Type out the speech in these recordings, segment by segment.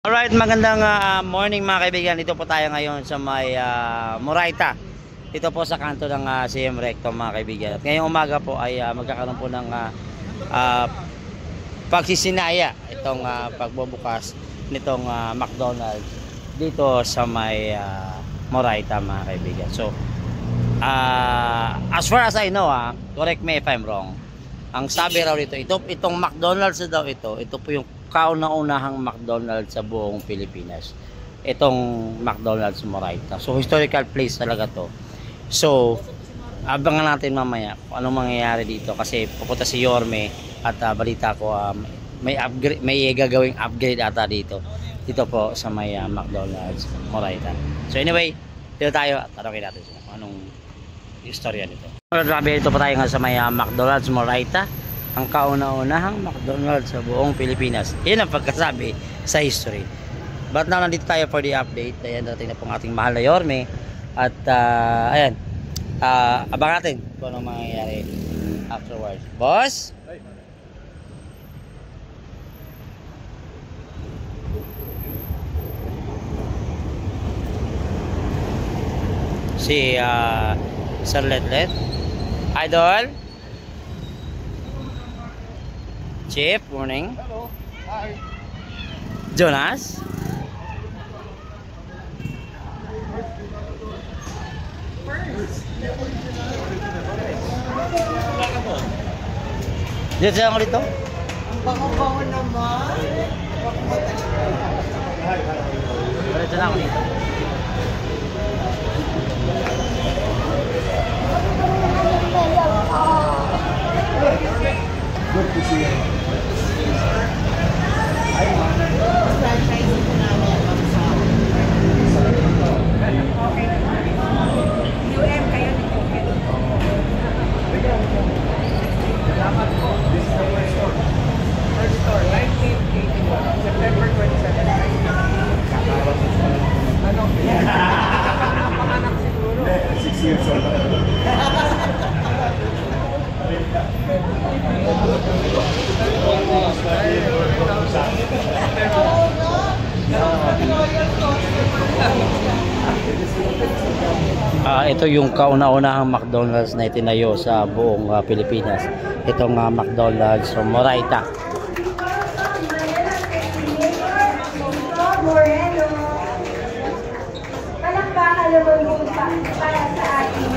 Alright, magandang morning mga kaibigan. Dito po tayo ngayon sa may Moraita. Dito po sa kanto ng CM Recto mga kaibigan. At ngayong umaga po ay magkakaroon po ng pagsisinaya itong pagbubukas nitong McDonald's dito sa may Moraita mga kaibigan. So, as far as I know, correct me if I'm wrong. Ang sabi raw dito, itong McDonald's daw ito po yung kauna-unahang McDonald's sa buong Pilipinas. Itong McDonald's Moraita. So historical place talaga to. So abangan natin mamaya kung anong mangyayari dito kasi pupunta si Yorme at balita ko may gagawing upgrade ata dito po sa may McDonald's Moraita. So anyway, dito tayo at tanongin natin sila kung anong istorya nito. Grabe, ito pa tayo nga sa may McDonald's Moraita. Ang kauna-unahang McDonald's sa buong Pilipinas. Yan ang pagkasabi sa history. But now, nandito tayo for the update. Ayan, dating na pong ating mahal na Yorme. At, ayan. Abangan natin kung anong mangyayari afterwards. Boss? Si, Sir Letlet? Idol? Chip, morning. Hello. Hi. Jonas? Dito siya ako dito? Ang bango-bango naman. Dito na ako dito. Good to see you. Franchising ko namin ang bansa. UM kayo ni Pocket. This is the first store. First store, 1981. September 27. Ano? Panganak siguro. 6 years old. Ito yung kauna-unahang McDonald's na itinayo sa buong Pilipinas. Itong McDonald's from Moraita. Palakpakan naman yung para sa ating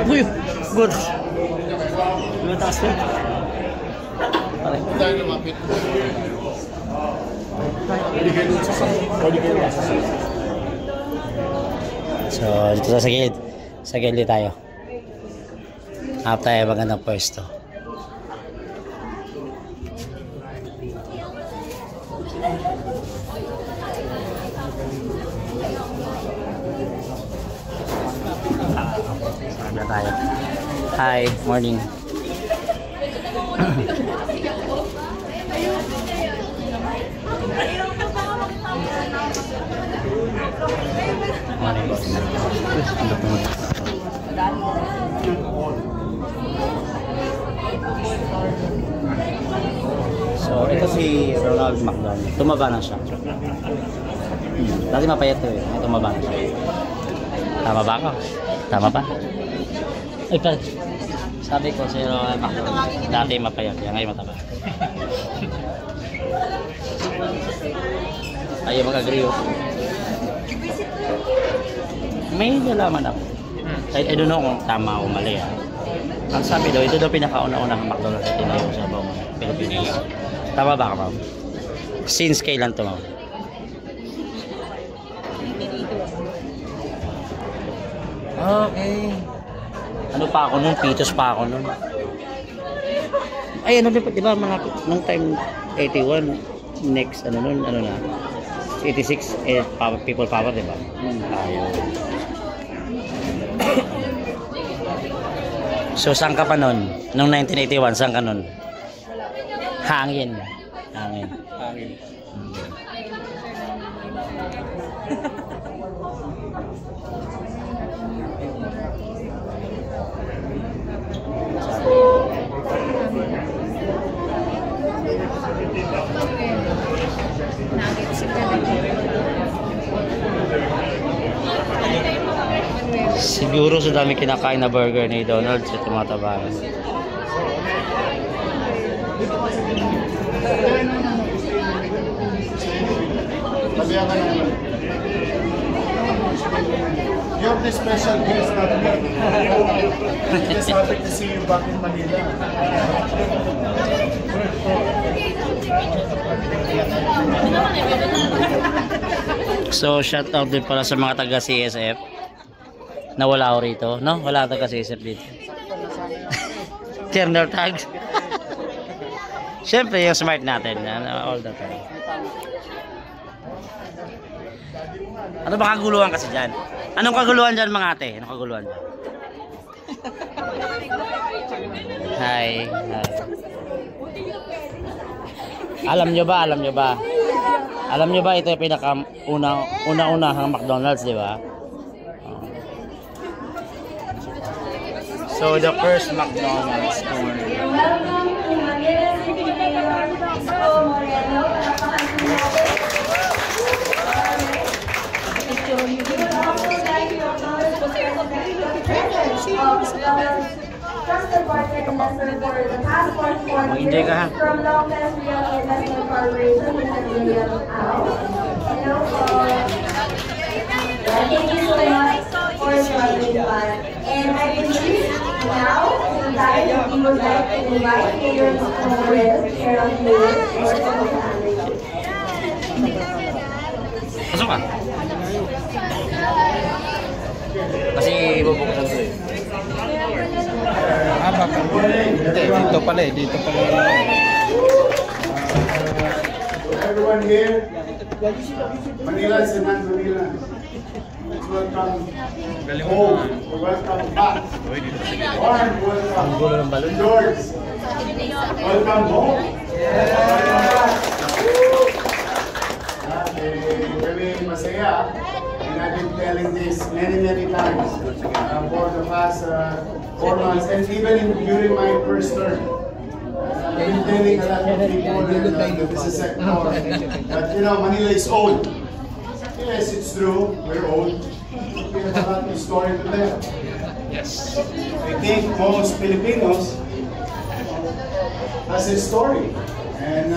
Uy, good. Mataas yun. So, dito sa gilid. Sa gilid tayo. Hanap tayo magandang pwesto. Saan tayo? Hi, morning. Morning, boss. So, ito si Ronald McDonald. Tumaba na siya. Dati mapayat to eh. Tumaba na siya. Tama ba ako? Tama ba? Ay, pa. Sabi ko si Ronald McDonald. Dati mapayat. Ngayon mataba. Ayaw mag-agree. May nalaman ako. I don't know kung tama o mali. Ang sabi daw, ito daw pinakauna-unang McDonald's na tinayo sa buong Pilipinas. Tama ba ka, ma'am? Since kailan to, ma'am? Okay. Ano pa ako nun? Pitos pa ako nun. Ay, ano din, di ba, malapit, nung time 81, next, ano nun, ano na, 86, people power, di ba? Ayun. So, saan ka pa nun? Nung 1981, saan ka nun? Hangin. Hangin. Hangin. Siguro sa dami kinakain na burger ni Donald sa tumataba. Sabihan ka naman. You're the special guest not me. Just happy to see you back in Manila. So, shout out din pala sa mga taga CSF na wala ako rito, no? Wala taga CSF dito. Kernel tags. Siyempre, yung smart natin, all the time. Ano ba kaguluhan kasi dyan? Anong kaguluhan dyan, mga ate? Anong kaguluhan dyan? Hi. Hi. Alam nyo ba? Alam nyo ba ito yung una-unahang McDonald's, di ba? So, the first McDonald's store. Welcome to Manila City Mayor Isko Moreno. We would also like to acknowledge the presence of trusted partner investor for the past 44 years from Lopez Real Investment Corporation, Mr. William Ao. Hello po. Thank you so much for joining us. And I believe now, we would like to invite Mayor Isko Moreno to share a few words for some families. Pasok ka. Kasi bubuksan ko eh. Dito pala eh. Everyone here, Manila is not Manila. Welcome home. Welcome back. Warren, welcome. George, welcome home. Very masaya. And I've been telling this many times for the past 4 months and even during my first term. I've been telling a lot of people in the business sector that, you know, Manila is old. Yes, it's true, we're old. We have a lot of story to tell. Yes. I think most Filipinos has a story and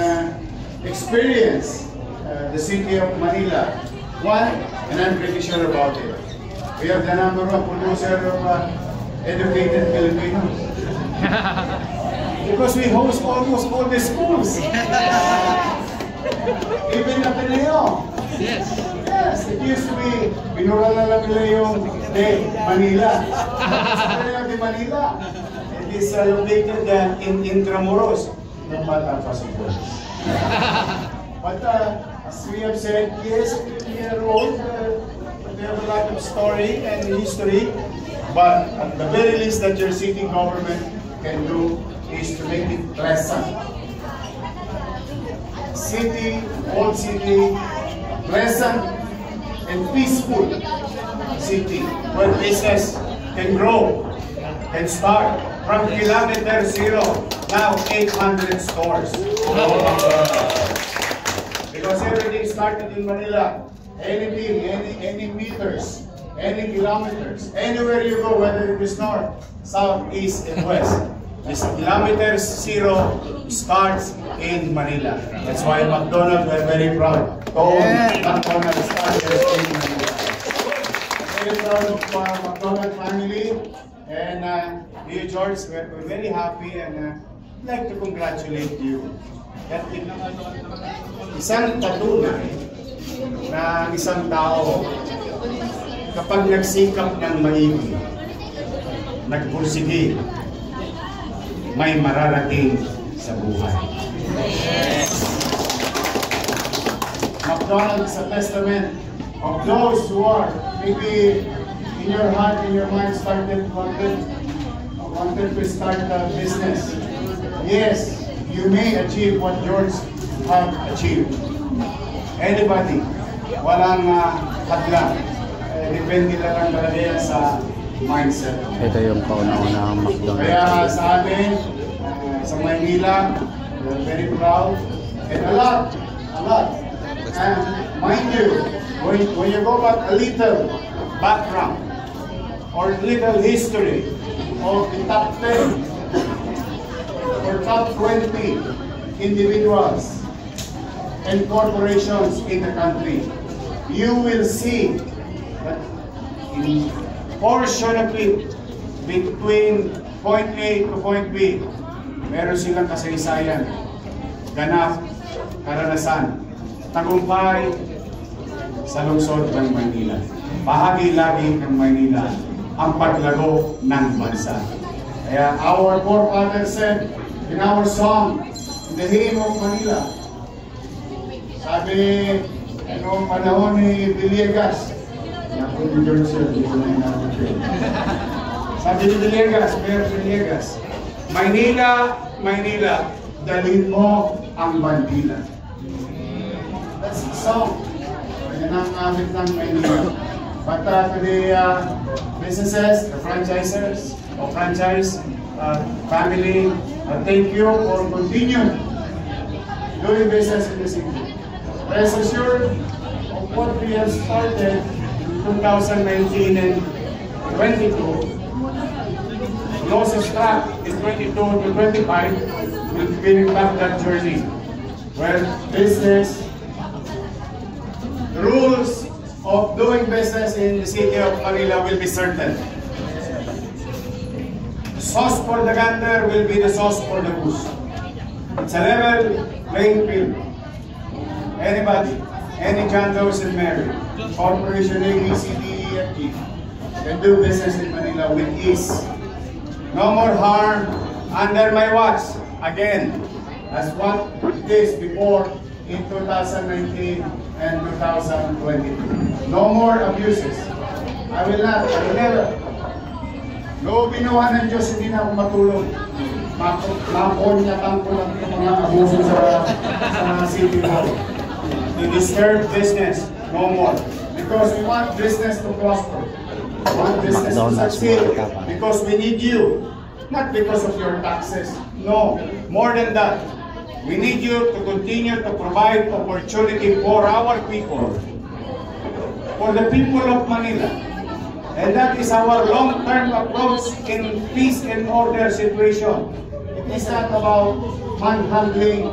experience the city of Manila. One, and I'm pretty sure about it. We have the number one producer of educated Filipinos. Because we host almost all the schools. Even Ateneo. Yes. Yes, it used to be, binural na lang nila yung Manila. Ateneo de Manila. It is located in Intramuros. No matter possible. But as we have said, yes, we are old, we have a lot of story and history. But at the very least that your city government can do is to make it pleasant. City, old city, pleasant and peaceful city where business can grow and start from kilometer zero, now 800 stores. Because everything started in Manila. Anything, any meters, any kilometers, anywhere you go, whether it is north, south, east, and west. This kilometers zero starts in Manila. That's why McDonald's, we're very proud to own McDonald's started in Manila. Very proud of McDonald's family. And you, George, we're very happy and I'd like to congratulate you. At isang patunay na isang tao kapag nagsikap ng maigi, nagpursige, may mararating sa buhay. McDonald's is a testament of those who are maybe in your heart, in your mind, wanted to start a business. Yes, you may achieve what George have achieved. Anybody, walang hadlang. Depende lang talaga yan sa mindset. Ito yung kauna-unahang McDonald's. Kaya sa amin, sa Maynila, we're very proud. And a lot. And mind you, when you go back a little background or little history of the top 10 or top 20 individuals and corporations in the country, you will see that in portion of it between point A to point B, meron silang kasaysayan, ganap, karanasan, tagumpay sa lungsod ng Maynila. Bahagi lagi ng Maynila ang paglago ng bansa. Kaya our forefathers said in our song, in the hymn of Manila, sabi, noong panahon ni Villegas, sabi ni Villegas, Mayor Villegas, Maynila, dalhin mo ang bandila. That's the song. Yan ang amit ng Maynila. But to the businesses, the franchisers, or franchise family, thank you for continuing doing business in the city. Rest assured of what we have started in 2019 and 22, closest track in 22 to 25, will bring back that journey where business, the rules of doing business in the city of Manila will be certain. The sauce for the gander will be the sauce for the goose. It's a level playing field. Anybody, any John Doe's and Mary, Corporation A, B, C, D, E, F, G, can do business in Manila with ease. No more harm under my watch. Again, that's what it is before in 2019 and 2022. No more abuses. I will never. No binuha ng Diyos, hindi na ako matulog. Makonyatan ko lang yung mga abuso sa city hall. To disturb business, no more. Because we want business to prosper. We want business to succeed. Because we need you. Not because of your taxes. No, more than that. We need you to continue to provide opportunity for our people. For the people of Manila. And that is our long-term approach in peace and order situation. It is not about manhandling,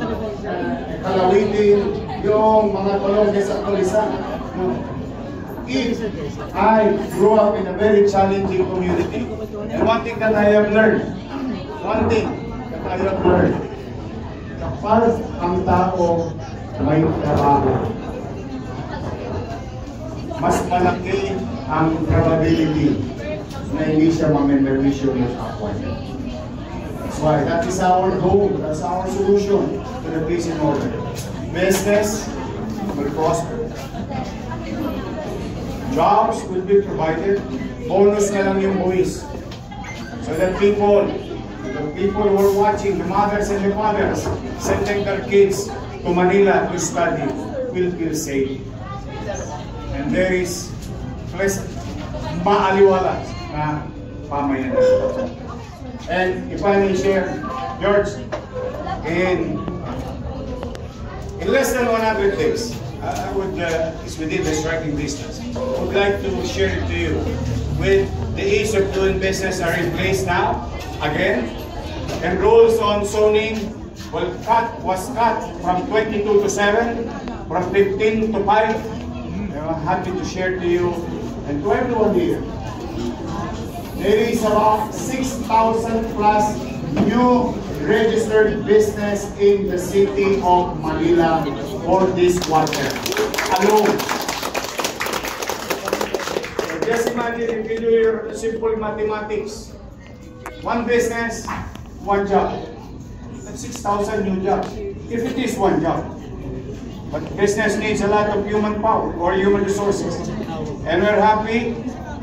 kalawitin, yung mga tulong sa pulisan. No. If I grew up in a very challenging community, and one thing that I have learned, kapag ang tao may trabaho, mas malaki ang probability na hindi siya mamimerwisyo ng kapwa. That's why that is our goal, that's our solution to the peace and order. Business will prosper. Jobs will be provided. Bonus na lang yung buwis. So that the people who are watching, the mothers and the fathers, sending their kids to Manila to study, will feel safe. And there is maaliwala na pamayanan. And if I may share, George, in less than 100 days, I would, it's within the striking distance, I would like to share it to you. With the ease of doing business are in place now, again, and rules on zoning was cut from 22 to 7, from 15 to 5. I'm happy to share to you and to everyone here. There is about 6,000 plus new registered business in the city of Manila for this quarter alone. So just imagine if you do your simple mathematics. One business, one job. 6,000 new jobs. If it is one job. But business needs a lot of human power or human resources. And we're happy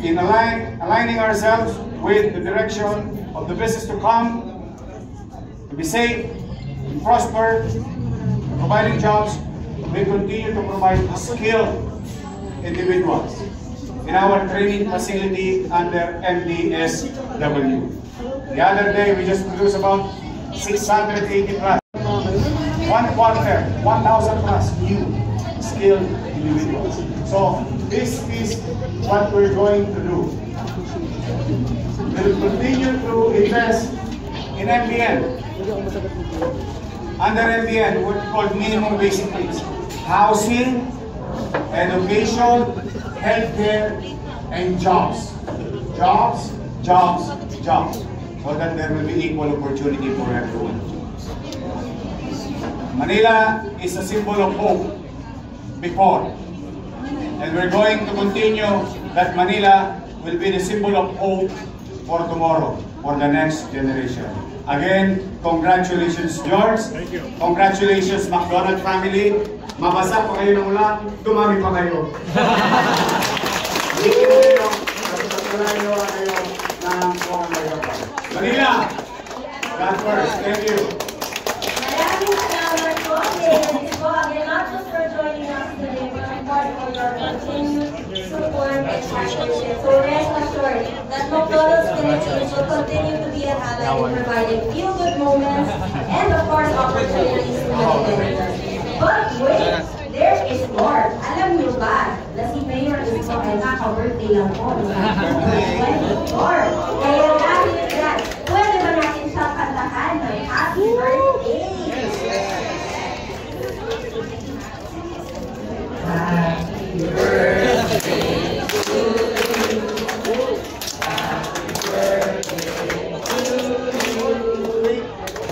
in aligning ourselves with the direction of the business to come, to be safe, to prosper, providing jobs. We continue to provide skilled individuals in our training facility under MDSW. The other day, we just produced about 680 plus. 1 quarter, 1,000 plus new skilled individuals. So this is what we're going to do. We'll continue to invest in MBN. Under MBN, what we call minimum basic needs. Housing, education, healthcare, and jobs. Jobs, jobs, jobs. So that there will be equal opportunity for everyone. Manila is a symbol of hope before. And we're going to continue that Manila will be the symbol of hope for tomorrow, for the next generation. Again, congratulations, George. Thank you. Congratulations, McDonald family. Mabasa pa kayo ng ulan, dumami pa kayo. Manila, God first. Thank you. Maraming salamat po. Thank you again, not just for joining us today, but for your continued support and partnership. So rest assured that McDonald's Philippines will continue to be a ally in providing feel-good moments and of course opportunities to the vendors. But wait, there is more. Alam niyo ba na si Mayor Isko ay naka-birthday lang po noong 24. Kaya dahil yan, pwede ba natin siya kantahan ng happy birthday? Happy birthday to you. Happy birthday to you.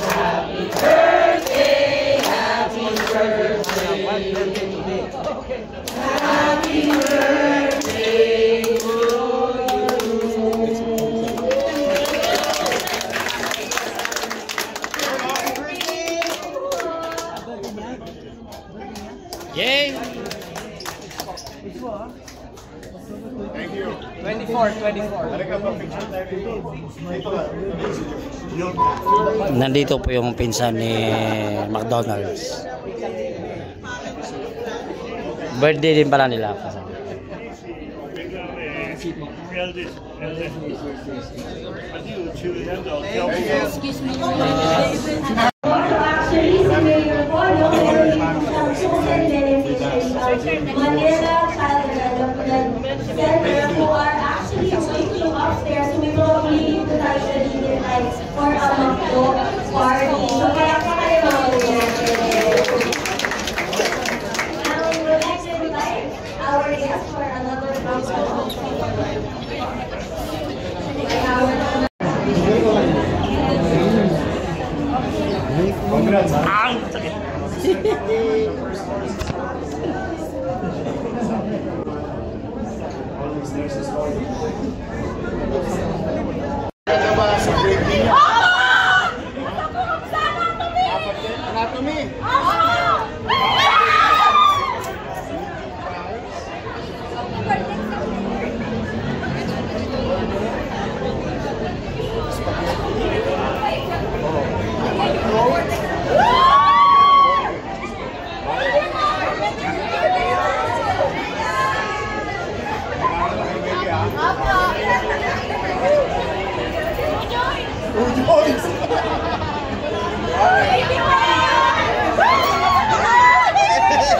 Happy birthday, happy birthday. Happy birthday to you. Yay! Thank you. 24. Talaga ba picture tayo dito? Dito lang. Nandito po yung pinsan ni McDonald's. Birthday din pala nila. Actually, si Mayor po, no, meron din po siyang social beneficiaries of Manila Child Development Center who are actually waiting upstairs. So we will leave the Taisha Heights for a McDo party. So kaya pa kayo mga Now, we would like to invite our guests for another round of Congrats. Ito ba sa grade B? Anatomy.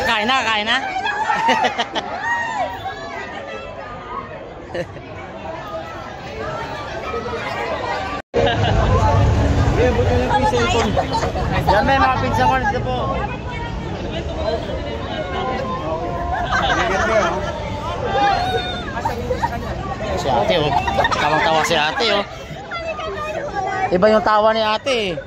Kain na, kain na. Yan may mga pinsan ko dito po. Si ate oh. Tamang tawa si ate oh. Iba yung tawa ni ate eh.